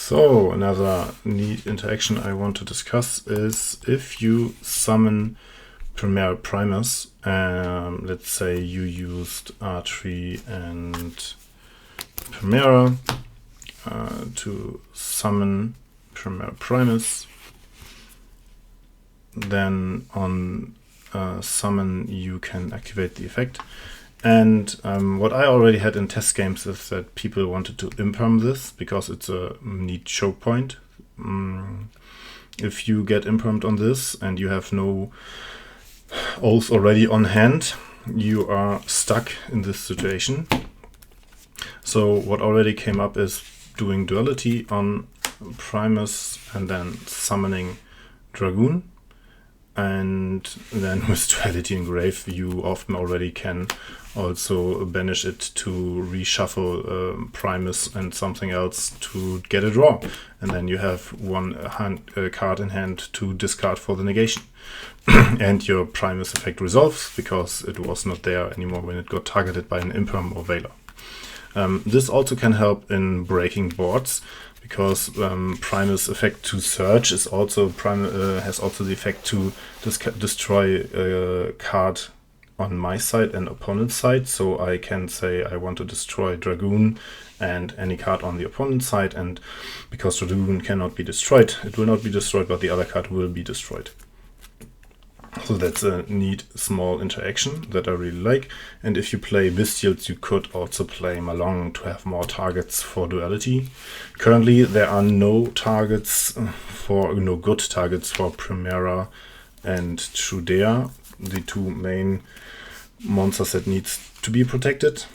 So another neat interaction I want to discuss is if you summon Primera primers, let's say you used R3 and Primera to summon Primera primus, then on summon you can activate the effect. And what I already had in test games is that people wanted to imperm this because it's a neat choke point. If you get impermed on this and you have no oath already on hand, you are stuck in this situation. So what already came up is doing duality on Primus and then summoning Dragoon. And then with duality in grave, you often already can also banish it to reshuffle Primus and something else to get a draw. And then you have one card in hand to discard for the negation. And your Primus effect resolves because it was not there anymore when it got targeted by an Imperm or Veiler. This also can help in breaking boards, because Primus effect to search is also has also the effect to destroy a card on my side and opponent's side. So I can say I want to destroy Dragoon and any card on the opponent's side, and because Dragoon cannot be destroyed, it will not be destroyed, but the other card will be destroyed. So that's a neat small interaction that I really like. And if you play Bestials, you could also play Malong to have more targets for duality. Currently, there are no good targets for Primera and Trudea, the two main monsters that needs to be protected.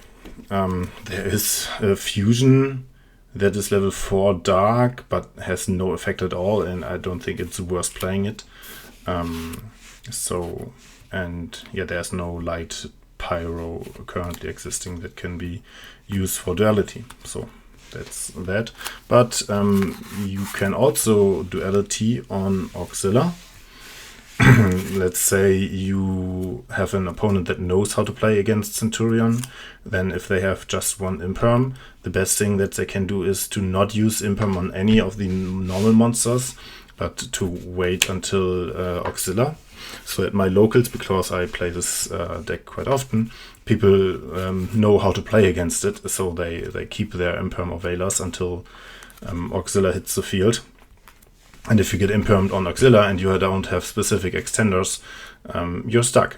There is a fusion that is level 4 dark, but has no effect at all, and I don't think it's worth playing it. There's no light pyro currently existing that can be used for duality. So that's that. But you can also duality on Auxilla. Let's say you have an opponent that knows how to play against Centur-ion. Then if they have just one Imperm, the best thing that they can do is to not use Imperm on any of the normal monsters, but to wait until Auxilla. So at my locals, because I play this deck quite often, people know how to play against it, so they keep their Imperm or Veilers until Auxilla hits the field. And if you get impermed on Auxilla and you don't have specific extenders, you're stuck.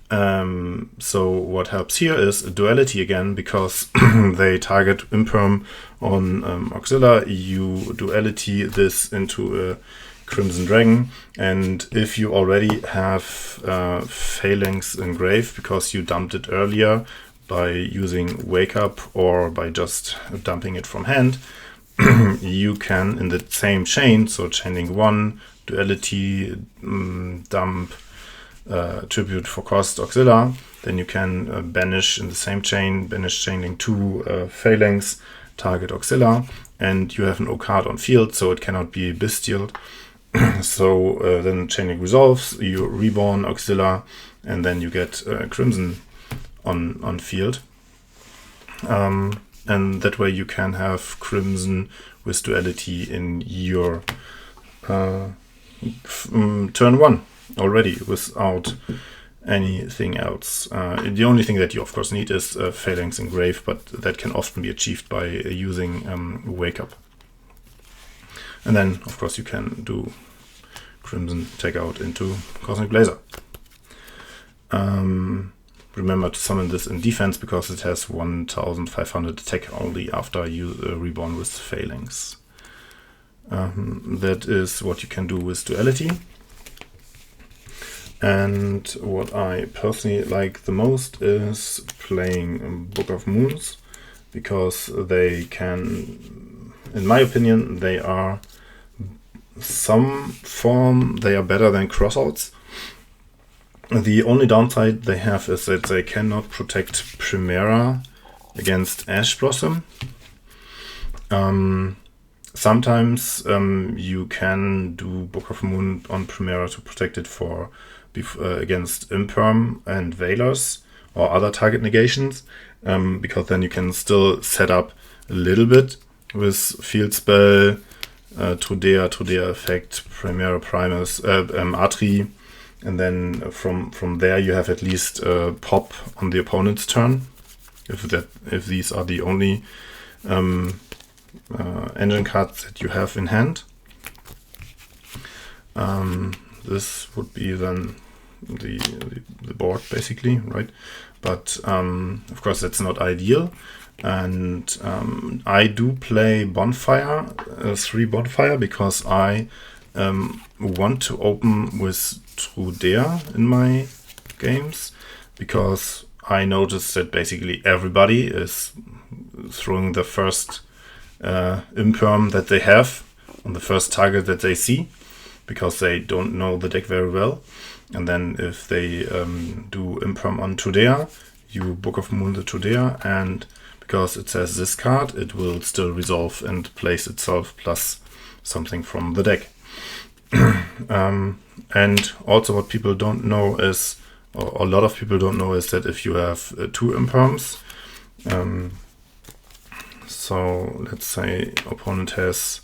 So what helps here is duality again, because they target imperm on Auxilla. You duality this into a Crimson Dragon, and if you already have Phalanx engraved because you dumped it earlier by using Wake Up or by just dumping it from hand, you can, in the same chain, so chaining 1, duality, dump, tribute for cost Auxilla, then you can banish in the same chain, banish chaining 2 Phalanx, target Auxilla, and you have an O card on field, so it cannot be bestial. So then chaining resolves, you reborn Auxilla, and then you get Crimson on field. And that way you can have Crimson with duality in your turn 1 already without anything else. The only thing that you of course need is Phalanx engrave, but that can often be achieved by using Wake Up. And then of course you can do Crimson take out into Cosmic Blazer. Remember to summon this in defense because it has 1500 attack only after you reborn with Phalanx. That is what you can do with duality. And what I personally like the most is playing Book of Moons, because they can, in my opinion, they are better than crossouts. The only downside they have is that they cannot protect Primera against Ash Blossom. Sometimes you can do Book of Moon on Primera to protect it against Imperm and Veilers or other target negations, because then you can still set up a little bit with field spell, Trodea effect, Primera Primus, Atri, and then from there you have at least pop on the opponent's turn, if these are the only engine cards that you have in hand. This would be then the board basically, right? But of course that's not ideal. And I do play Bonfire, 3 Bonfire, because I want to open with Trodea in my games, because I noticed that basically everybody is throwing the first imperm that they have on the first target that they see, because they don't know the deck very well. And then if they do imperm on Trodea, you Book of Moon the Trodea, and because it says this card, it will still resolve and place itself plus something from the deck. And also what people don't know is, or a lot of people don't know, is that if you have 2 imperms, so let's say opponent has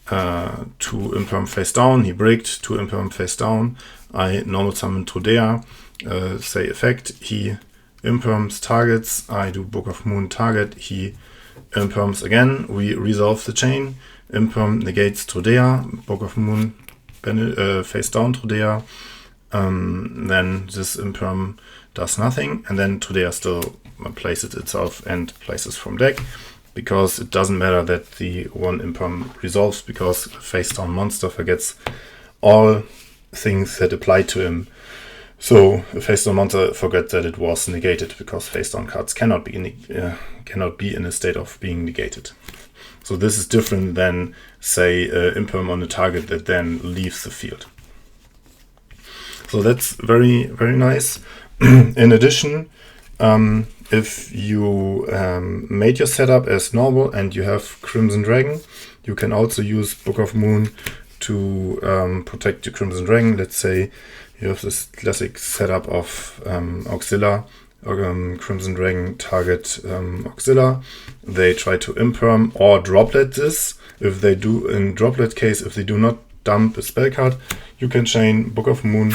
2 imperm face down, he bricked 2 imperm face down, I normal summon Trodea, say effect, he imperms targets, I do Book of Moon target, he imperms again, we resolve the chain, imperm negates Trodea, Book of Moon face down Trodea, then this imperm does nothing, and then Trodea still places itself and places from deck, because it doesn't matter that the 1 imperm resolves, because a face down monster forgets all things that apply to him. So a face down monster forgets that it was negated, because face down cards cannot be in a state of being negated. So this is different than, say, imperm on a target that then leaves the field. So that's very, very nice. In addition, if you made your setup as normal and you have Crimson Dragon, you can also use Book of Moon to protect your Crimson Dragon. Let's say you have this classic setup of Auxilia, Crimson Dragon target Auxilia. They try to imperm or droplet this. If they do, in droplet case, if they do not dump a spell card, you can chain Book of Moon,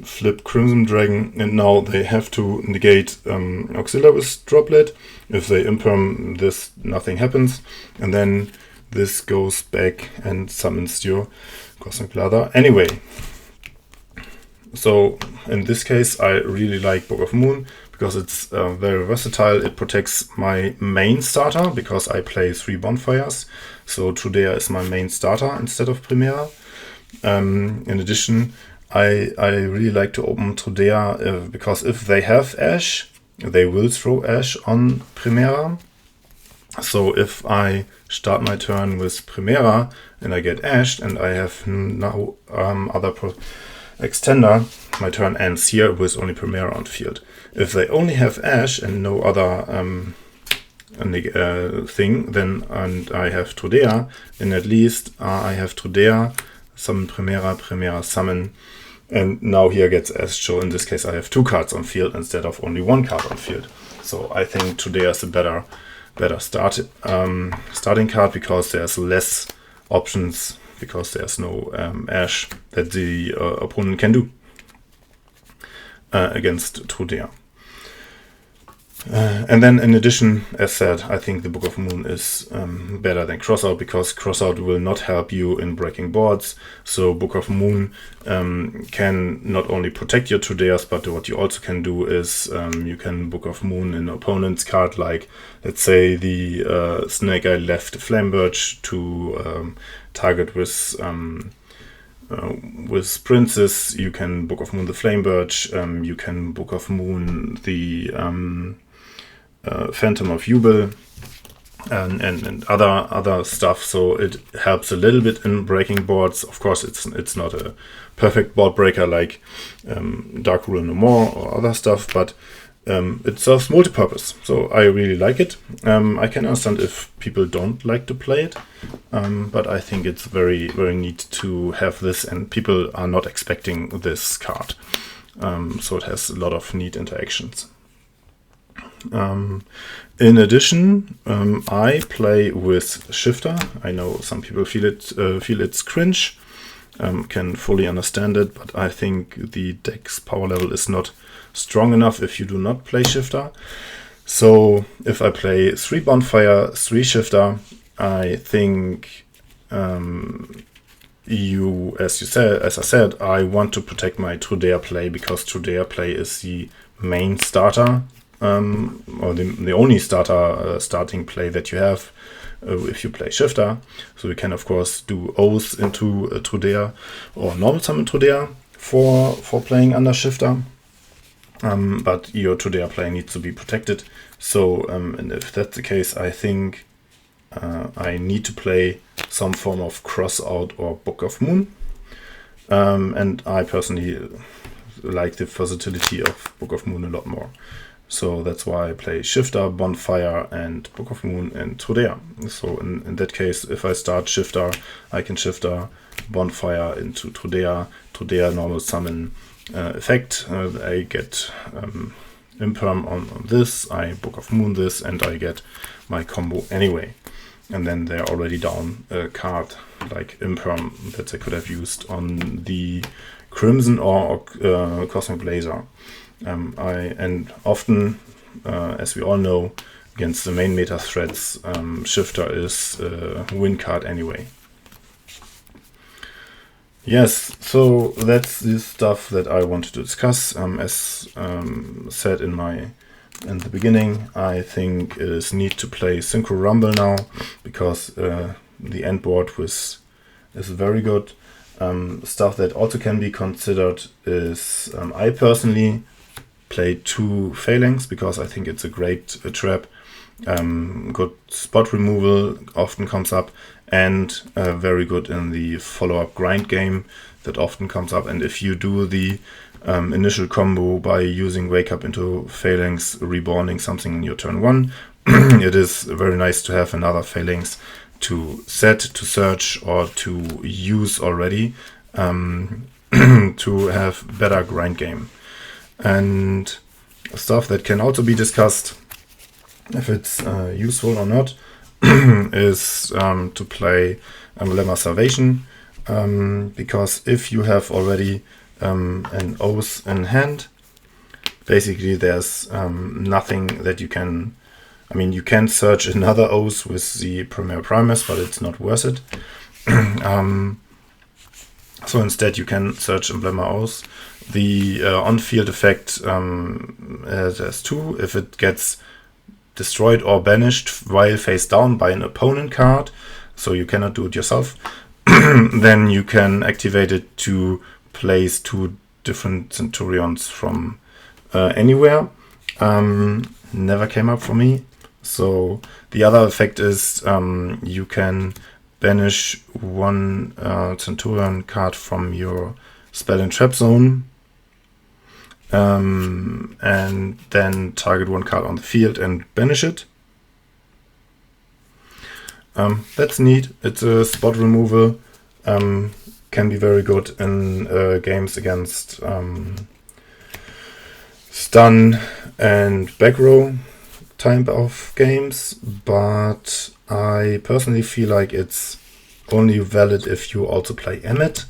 flip Crimson Dragon, and now they have to negate Auxilia with droplet. If they imperm this, nothing happens, and then this goes back and summons your Cosmic Lather anyway. So in this case I really like Book of Moon, because it's very versatile. It protects my main starter, because I play 3 Bonfires, so Trodea is my main starter instead of Primera. In addition, I really like to open Trodea because if they have Ash, they will throw Ash on Primera. So if I start my turn with Primera and I get Ashed and I have no other extender, my turn ends here with only Primera on field. If they only have Ash and no other thing, then and I have Trodea, then at least I have Trodea, summon Primera, summon, and now here gets Ash. So in this case I have 2 cards on field instead of only 1 card on field. So I think Trodea is a better starting card, because there's less options, because there's no Ash that the opponent can do against Trodea. And then in addition, as said, I think the Book of Moon is better than Crossout, because Crossout will not help you in breaking boards. So Book of Moon can not only protect your Trodeas, but what you also can do is you can Book of Moon an opponent's card, like let's say the Snake Eye left Flame Birch to target with Princess. You can Book of Moon the Flame Birch. You can Book of Moon the Phantom of Jubel and other stuff. So it helps a little bit in breaking boards. Of course, it's not a perfect board breaker like Dark Rule No More or other stuff, but it serves multi-purpose. So I really like it. I can understand if people don't like to play it, but I think it's very, very neat to have this, and people are not expecting this card. So it has a lot of neat interactions. In addition, I play with shifter. I know some people feel it's cringe. Can fully understand it, but I think the deck's power level is not strong enough if you do not play shifter. So if I play 3 bonfire, 3 shifter, I think as I said, I want to protect my Trudea play, because Trudea play is the main starter, or the only starting play that you have if you play shifter. So we can of course do O's into Trudea or normal summon Trudea for playing under shifter. But your Trudea play needs to be protected. So and if that's the case, I think I need to play some form of Crossout or Book of Moon. And I personally like the versatility of Book of Moon a lot more. So that's why I play Shifter, Bonfire, and Book of Moon and Trudea. So in that case, if I start Shifter, I can Shifter, Bonfire into Trudea, Trudea normal summon effect. I get Imperm on this, I Book of Moon this, and I get my combo anyway. And then they're already down a card like Imperm that I could have used on the Crimson or Cosmic Blazer. And often, as we all know, against the main meta threats, Shifter is a win card anyway. Yes, so that's the stuff that I wanted to discuss. As said in the beginning, I think it is neat to play Synchro Rumble now, because the end board is very good. Stuff that also can be considered is I personally play 2 Phalanx, because I think it's a great trap. Good spot removal often comes up, and very good in the follow-up grind game that often comes up. And if you do the initial combo by using Wake Up into Phalanx, reborning something in your turn 1, it is very nice to have another Phalanx to set, to search, or to use already to have better grind game. And stuff that can also be discussed, if it's useful or not, is to play Lemma Salvation, because if you have already an Oath in hand, basically there's nothing that you can... I mean, you can search another Oath with the Premier Primus, but it's not worth it. So instead you can search Emblema Oath. The on-field effect has 2. If it gets destroyed or banished while face down by an opponent card, so you cannot do it yourself, then you can activate it to place 2 different Centurions from anywhere. Never came up for me. So the other effect is you can banish 1 Centurion card from your spell and trap zone, and then target 1 card on the field and banish it. That's neat. It's a spot removal. Can be very good in games against stun and back row type of games, but I personally feel like it's only valid if you also play Emmet,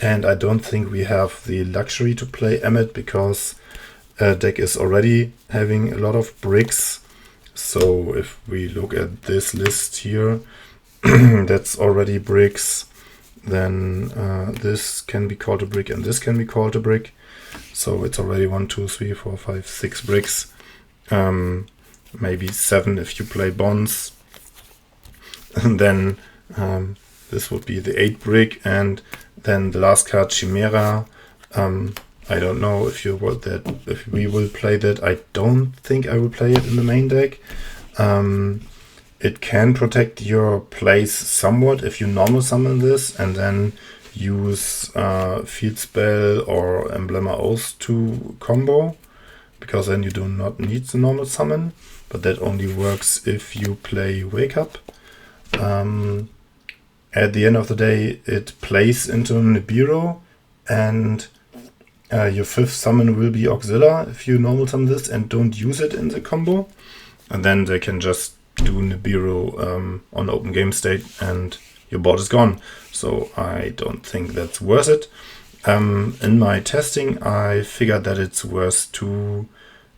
and I don't think we have the luxury to play Emmet, because deck is already having a lot of bricks. So if we look at this list here, that's already bricks. Then this can be called a brick, and this can be called a brick. So it's already 1, 2, 3, 4, 5, 6 bricks. Maybe 7 if you play bonds. And then this would be the 8 brick, and then the last card, Chimera. I don't know if we will play that. I don't think I will play it in the main deck. It can protect your place somewhat if you normal summon this and then use Field Spell or Emblema Oath to combo, because then you do not need the normal summon, but that only works if you play Wake Up. At the end of the day, it plays into Nibiru, and your fifth summon will be Auxilia if you normal summon this and don't use it in the combo. And then they can just do Nibiru on open game state and your board is gone. So I don't think that's worth it. In my testing, I figured that it's worth to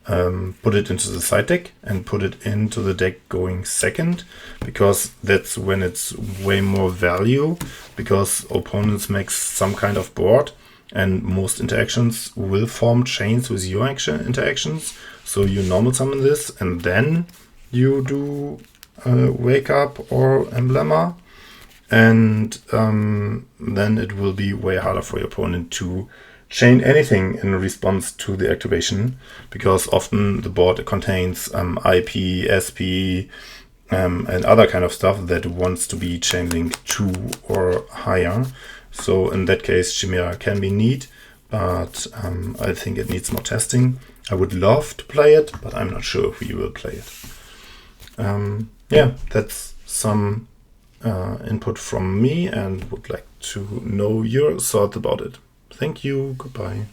put it into the side deck and put it into the deck going second, because that's when it's way more value, because opponents make some kind of board and most interactions will form chains with your interactions. So you normal summon this and then you do Wake Up or Emblema, and then it will be way harder for your opponent to chain anything in response to the activation, because often the board contains IP, SP, and other kind of stuff that wants to be chain linked 2 or higher. So in that case, Chimera can be neat, but I think it needs more testing. I would love to play it, but I'm not sure if we will play it. Yeah, that's some input from me, and would like to know your thoughts about it. Thank you. Goodbye.